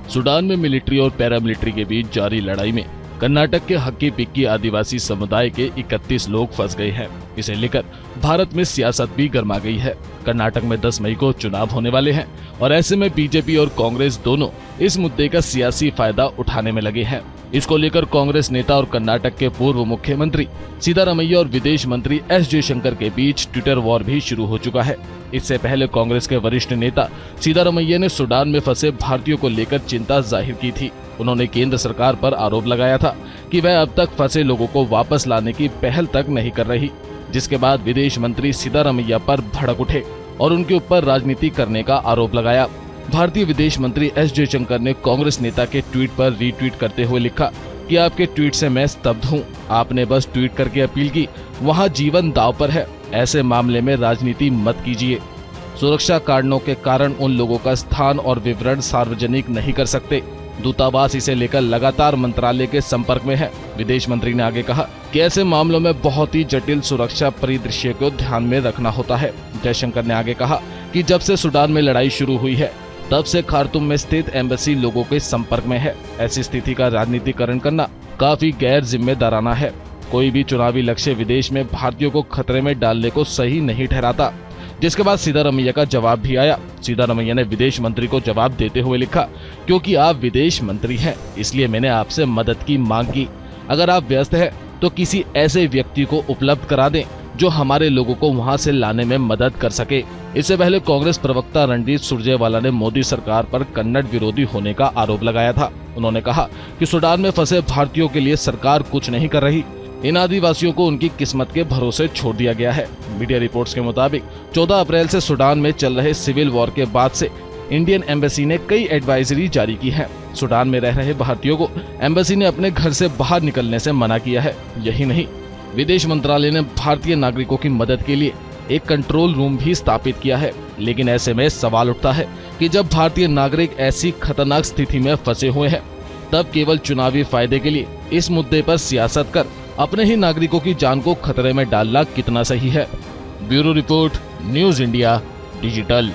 Sudan में military और paramilitary के बीच जारी लड़ाई में कर्नाटक के हक्की पिक्की आदिवासी समुदाय के 31 लोग फंस गए हैं। इसे लेकर भारत में सियासत भी गर्मा गई है। कर्नाटक में 10 मई को चुनाव होने वाले हैं और ऐसे में बीजेपी और कांग्रेस दोनों इस मुद्दे का सियासी फायदा उठाने में लगे हैं। इसको लेकर कांग्रेस नेता और कर्नाटक के पूर्व मुख्यमंत्री सिद्धारमैया और विदेश मंत्री एस जयशंकर के बीच ट्विटर वॉर भी शुरू हो चुका है। इससे पहले कांग्रेस के वरिष्ठ नेता सिद्धारमैया ने सूडान में फंसे भारतीयों को लेकर चिंता जाहिर की थी। उन्होंने केंद्र सरकार पर आरोप लगाया था कि वह अब तक फंसे लोगों को वापस लाने की पहल तक नहीं कर रही, जिसके बाद विदेश मंत्री सिद्धारमैया पर भड़क उठे और उनके ऊपर राजनीति करने का आरोप लगाया। भारतीय विदेश मंत्री एस जयशंकर ने कांग्रेस नेता के ट्वीट पर रीट्वीट करते हुए लिखा कि आपके ट्वीट से मैं स्तब्ध हूं। आपने बस ट्वीट करके अपील की, वहां जीवन दांव पर है। ऐसे मामले में राजनीति मत कीजिए। सुरक्षा कारणों के कारण उन लोगों का स्थान और विवरण सार्वजनिक नहीं कर सकते। दूतावास इसे लेकर लगातार मंत्रालय के संपर्क में है। विदेश मंत्री ने आगे कहा कि ऐसे मामलों में बहुत ही जटिल सुरक्षा परिदृश्य को ध्यान में रखना होता है। जयशंकर ने आगे कहा कि जब से सूडान में लड़ाई शुरू हुई है तब से खार्तूम में स्थित एम्बेसी लोगों के संपर्क में है। ऐसी स्थिति का राजनीतिकरण करना काफी गैर जिम्मेदाराना है। कोई भी चुनावी लक्ष्य विदेश में भारतीयों को खतरे में डालने को सही नहीं ठहराता। जिसके बाद सिद्धारमैया का जवाब भी आया। सिद्धारमैया ने विदेश मंत्री को जवाब देते हुए लिखा, क्योंकि आप विदेश मंत्री हैं इसलिए मैंने आपसे मदद की मांग की। अगर आप व्यस्त हैं तो किसी ऐसे व्यक्ति को उपलब्ध करा दें जो हमारे लोगों को वहां से लाने में मदद कर सके। इससे पहले कांग्रेस प्रवक्ता रणदीप सुरजेवाला ने मोदी सरकार पर कन्नड़ विरोधी होने का आरोप लगाया था। उन्होंने कहा कि सूडान में फंसे भारतीयों के लिए सरकार कुछ नहीं कर रही। इन आदिवासियों को उनकी किस्मत के भरोसे छोड़ दिया गया है। मीडिया रिपोर्ट्स के मुताबिक 14 अप्रैल से सूडान में चल रहे सिविल वॉर के बाद से इंडियन एम्बेसी ने कई एडवाइजरी जारी की है। सूडान में रह रहे भारतीयों को एम्बेसी ने अपने घर से बाहर निकलने से मना किया है। यही नहीं, विदेश मंत्रालय ने भारतीय नागरिकों की मदद के लिए एक कंट्रोल रूम भी स्थापित किया है। लेकिन ऐसे में सवाल उठता है कि जब भारतीय नागरिक ऐसी खतरनाक स्थिति में फंसे हुए हैं तब केवल चुनावी फायदे के लिए इस मुद्दे पर सियासत कर अपने ही नागरिकों की जान को खतरे में डालना कितना सही है। Bureau report, news India digital.